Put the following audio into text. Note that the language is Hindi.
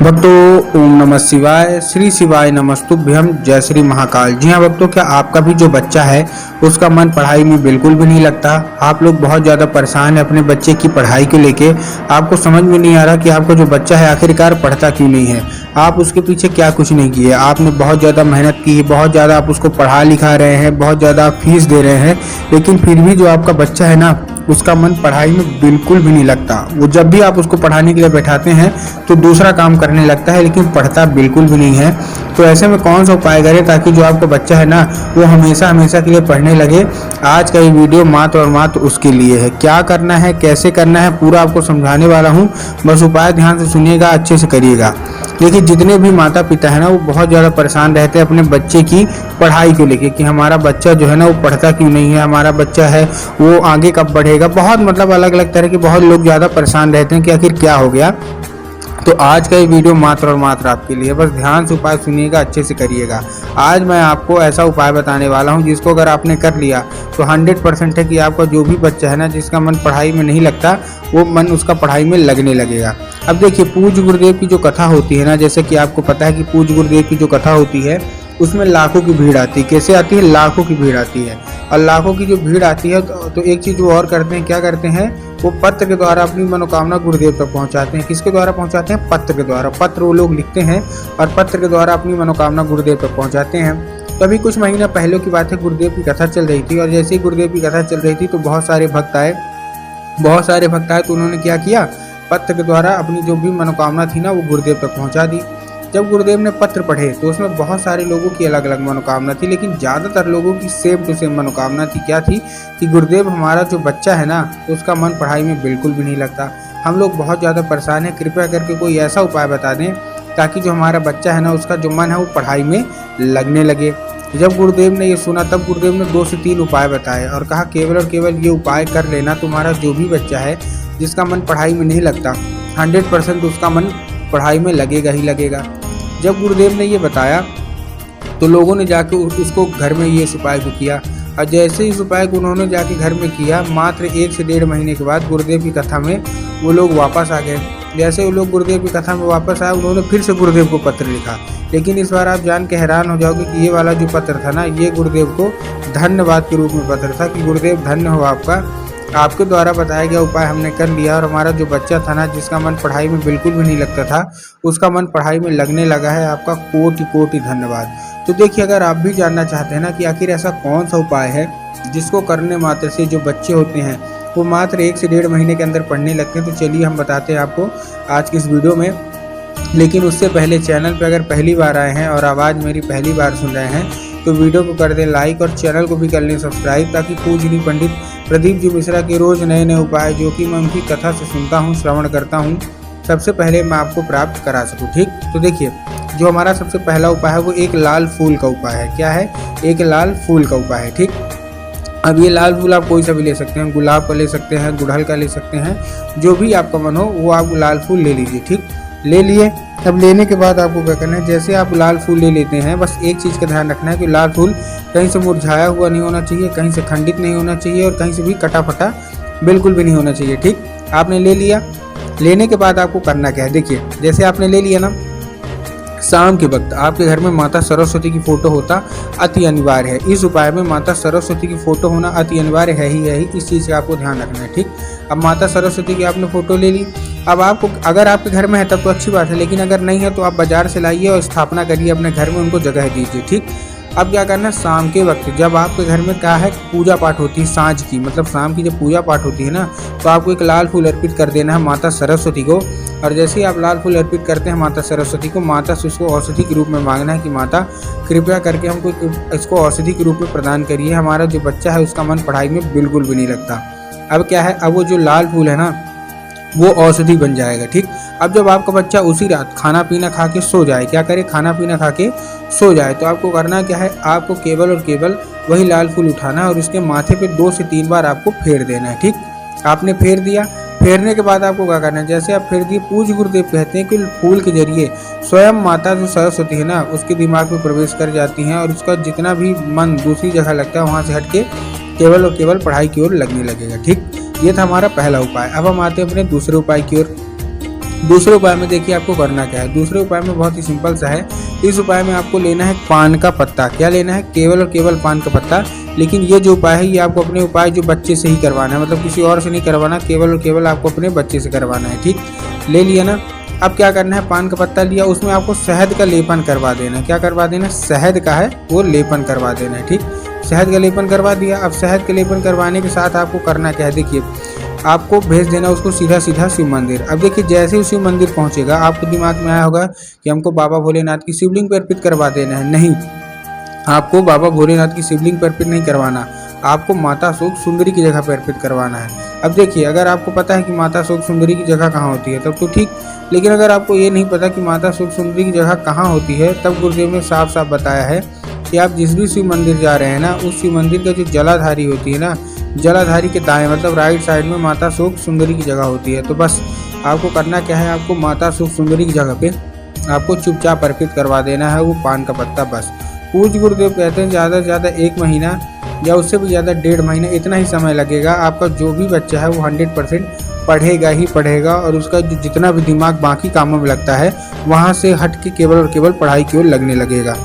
भक्तों ओम नमः शिवाय, श्री शिवाय नमस्तुभ्यम, जय श्री महाकाल। जी हाँ भक्तों, क्या आपका भी जो बच्चा है उसका मन पढ़ाई में बिल्कुल भी नहीं लगता? आप लोग बहुत ज़्यादा परेशान हैं अपने बच्चे की पढ़ाई को लेके। आपको समझ में नहीं आ रहा कि आपका जो बच्चा है आखिरकार पढ़ता क्यों नहीं है। आप उसके पीछे क्या कुछ नहीं किए, आपने बहुत ज़्यादा मेहनत की है, बहुत ज़्यादा आप उसको पढ़ा लिखा रहे हैं, बहुत ज़्यादा आप फीस दे रहे हैं, लेकिन फिर भी जो आपका बच्चा है ना उसका मन पढ़ाई में बिल्कुल भी नहीं लगता। वो जब भी आप उसको पढ़ाने के लिए बैठाते हैं तो दूसरा काम करने लगता है, लेकिन पढ़ता बिल्कुल भी नहीं है। तो ऐसे में कौन सा उपाय करें ताकि जो आपका बच्चा है ना वो हमेशा हमेशा के लिए पढ़ने लगे। आज का ये वीडियो मात्र और मात्र उसके लिए है। क्या करना है, कैसे करना है, पूरा आपको समझाने वाला हूँ। बस उपाय ध्यान से सुनिएगा, अच्छे से करिएगा। देखिए, जितने भी माता पिता है ना वो बहुत ज़्यादा परेशान रहते हैं अपने बच्चे की पढ़ाई को लेके कि हमारा बच्चा जो है ना वो पढ़ता क्यों नहीं है, हमारा बच्चा है वो आगे कब बढ़ेगा। बहुत मतलब अलग अलग तरह के बहुत लोग ज़्यादा परेशान रहते हैं कि आखिर क्या हो गया। तो आज का ये वीडियो मात्र और मात्र आपके लिए, बस ध्यान से उपाय सुनिएगा, अच्छे से करिएगा। आज मैं आपको ऐसा उपाय बताने वाला हूँ जिसको अगर आपने कर लिया तो 100% है कि आपका जो भी बच्चा है ना जिसका मन पढ़ाई में नहीं लगता वो मन उसका पढ़ाई में लगने लगेगा। अब देखिए, पूज्य गुरुदेव की जो कथा होती है ना, जैसे कि आपको पता है कि पूज्य गुरुदेव की जो कथा होती है उसमें लाखों की भीड़ आती है। कैसे आती है? लाखों की भीड़ आती है। और लाखों की जो भीड़ आती है तो एक चीज़ वो और करते हैं, क्या करते हैं, वो पत्र के द्वारा अपनी मनोकामना गुरुदेव तक पहुंचाते हैं। किसके द्वारा पहुंचाते हैं? पत्र के द्वारा। पत्र वो लोग लिखते हैं और पत्र के द्वारा अपनी मनोकामना गुरुदेव तक पहुंचाते हैं। तो अभी कुछ महीना पहले की बात है, गुरुदेव की कथा चल रही थी और जैसे ही गुरुदेव की कथा चल रही थी तो बहुत सारे भक्त आए। तो उन्होंने क्या किया, पत्र के द्वारा अपनी जो भी मनोकामना थी ना वो गुरुदेव तक पहुँचा दी। जब गुरुदेव ने पत्र पढ़े तो उसमें बहुत सारे लोगों की अलग अलग मनोकामना थी, लेकिन ज़्यादातर लोगों की सेम टू सेम मनोकामना थी। क्या थी कि गुरुदेव, हमारा जो बच्चा है ना उसका मन पढ़ाई में बिल्कुल भी नहीं लगता। हम लोग बहुत ज़्यादा परेशान हैं, कृपया करके कोई ऐसा उपाय बता दें ताकि जो हमारा बच्चा है ना उसका जो मन है वो पढ़ाई में लगने लगे। जब गुरुदेव ने ये सुना तब गुरुदेव ने 2 से 3 उपाय बताए और कहा केवल और केवल ये उपाय कर लेना, तुम्हारा जो भी बच्चा है जिसका मन पढ़ाई में नहीं लगता 100% उसका मन पढ़ाई में लगेगा ही लगेगा। जब गुरुदेव ने ये बताया तो लोगों ने जाके उसको घर में ये उपाय को किया और जैसे इस उपाय को उन्होंने जाके घर में किया, मात्र 1 से 1.5 महीने के बाद गुरुदेव की कथा में वो लोग वापस आ गए। जैसे वो लोग गुरुदेव की कथा में वापस आए, उन्होंने फिर से गुरुदेव को पत्र लिखा, लेकिन इस बार आप जान के हैरान हो जाओगे कि ये वाला जो पत्र था ना ये गुरुदेव को धन्यवाद के रूप में पत्र था कि गुरुदेव धन्य हो आपका, आपके द्वारा बताया गया उपाय हमने कर लिया और हमारा जो बच्चा था ना जिसका मन पढ़ाई में बिल्कुल भी नहीं लगता था उसका मन पढ़ाई में लगने लगा है। आपका कोटि कोटि धन्यवाद। तो देखिए, अगर आप भी जानना चाहते हैं ना कि आखिर ऐसा कौन सा उपाय है जिसको करने मात्र से जो बच्चे होते हैं वो मात्र 1 से 1.5 महीने के अंदर पढ़ने लगते हैं, तो चलिए हम बताते हैं आपको आज की इस वीडियो में। लेकिन उससे पहले चैनल पर अगर पहली बार आए हैं और आवाज़ मेरी पहली बार सुन रहे हैं तो वीडियो को कर दें लाइक और चैनल को भी कर लें सब्सक्राइब, ताकि पूजनीय पंडित प्रदीप जी मिश्रा के रोज़ नए नए उपाय जो कि मैं उनकी कथा से सुनता हूँ, श्रवण करता हूँ, सबसे पहले मैं आपको प्राप्त करा सकूँ। ठीक, तो देखिए, जो हमारा सबसे पहला उपाय है वो एक लाल फूल का उपाय है। क्या है? एक लाल फूल का उपाय है। ठीक, अब ये लाल फूल आप कोई सा भी ले सकते हैं, गुलाब का ले सकते हैं, गुड़हल का ले सकते हैं, जो भी आपका मन हो वो आप लाल फूल ले लीजिए। ठीक, ले लिए। अब लेने के बाद आपको क्या करना है, जैसे आप लाल फूल ले लेते हैं बस एक चीज़ का ध्यान रखना है कि लाल फूल कहीं से मुरझाया हुआ नहीं होना चाहिए, कहीं से खंडित नहीं होना चाहिए और कहीं से भी कटा फटा बिल्कुल भी नहीं होना चाहिए। ठीक, आपने ले लिया। लेने के बाद आपको करना क्या है, देखिए, जैसे आपने ले लिया ना, शाम के वक्त आपके घर में माता सरस्वती की फोटो होता अति अनिवार्य है। इस उपाय में माता सरस्वती की फोटो होना अति अनिवार्य है ही, इस चीज़ का आपको ध्यान रखना है। ठीक, अब माता सरस्वती की आपने फोटो ले ली। अब आपको अगर आपके घर में है तब तो अच्छी बात है, लेकिन अगर नहीं है तो आप बाजार से लाइए और स्थापना करिए अपने घर में, उनको जगह दीजिए। ठीक, अब क्या करना है, शाम के वक्त जब आपके घर में क्या है पूजा पाठ होती है सांझ की, मतलब शाम की जब पूजा पाठ होती है ना तो आपको एक लाल फूल अर्पित कर देना है माता सरस्वती को। और जैसे ही आप लाल फूल अर्पित करते हैं माता सरस्वती को, माता से उसको औषधि के रूप में मांगना है कि माता कृपया करके हमको इसको औषधि के रूप में प्रदान करिए, हमारा जो बच्चा है उसका मन पढ़ाई में बिल्कुल भी नहीं लगता। अब क्या है, अब वो जो लाल फूल है ना वो औषधि बन जाएगा। ठीक, अब जब आपका बच्चा उसी रात खाना पीना खा के सो जाए, क्या करे, खाना पीना खा के सो जाए, तो आपको करना क्या है, आपको केवल और केवल वही लाल फूल उठाना है और उसके माथे पे 2 से 3 बार आपको फेर देना है। ठीक, आपने फेर दिया। फेरने के बाद आपको क्या करना है, जैसे आप फेर दिए, पूज्य गुरुदेव कहते हैं कि फूल के जरिए स्वयं माता जो सरस्वती है ना उसके दिमाग में प्रवेश कर जाती हैं और उसका जितना भी मन दूसरी जगह लगता है वहाँ से हट के केवल और केवल पढ़ाई की ओर लगने लगेगा। ठीक, ये था हमारा पहला उपाय। अब हम आते हैं अपने दूसरे उपाय की ओर। दूसरे उपाय में देखिए आपको करना क्या है। दूसरे उपाय में बहुत ही सिंपल सा है। इस उपाय में आपको लेना है पान का पत्ता। क्या लेना है? केवल और केवल पान का पत्ता। लेकिन ये जो उपाय है ये आपको अपने उपाय जो बच्चे से ही करवाना है, मतलब किसी और से नहीं करवाना, केवल और केवल आपको अपने बच्चे से करवाना है। ठीक, ले लिया ना। अब क्या करना है, पान का पत्ता लिया, उसमें आपको शहद का लेपन करवा देना है। क्या करवा देना? शहद का है वो लेपन करवा देना है। ठीक, शहद का लेपन करवा दिया। अब शहद का लेपन करवाने के साथ आपको करना क्या है, देखिए आपको भेज देना उसको सीधा सीधा शिव मंदिर। अब देखिए जैसे ही शिव मंदिर पहुंचेगा आपको दिमाग में आया होगा कि हमको बाबा भोलेनाथ की शिवलिंग पर अर्पित करवा देना है। नहीं, आपको बाबा भोलेनाथ की शिवलिंग पर अर्पित नहीं करवाना, आपको माता शोक सुंदरी की जगह पर अर्पित करवाना है। अब देखिए अगर आपको पता है कि माता शोक सुंदरी की जगह कहाँ होती है तब तो ठीक, लेकिन अगर आपको ये नहीं पता कि माता शोक सुंदरी की जगह कहाँ होती है, तब गुरुदेव ने साफ साफ बताया है कि आप जिस भी शिव मंदिर जा रहे हैं ना, उस शिव मंदिर का जो जलाधारी होती है ना, जलाधारी के दाएं मतलब राइट साइड में माता शोक सुंदरी की जगह होती है। तो बस आपको करना क्या है, आपको माता शोक सुंदरी की जगह पे आपको चुपचाप अर्पित करवा देना है वो पान का पत्ता। बस पूज्य गुरुदेव कहते हैं ज़्यादा से ज़्यादा 1 महीना या उससे भी ज़्यादा 1.5 महीना इतना ही समय लगेगा। आपका जो भी बच्चा है वो 100% पढ़ेगा ही पढ़ेगा, और उसका जितना भी दिमाग बाकी कामों में लगता है वहाँ से हट के केवल और केवल पढ़ाई की ओर लगने लगेगा।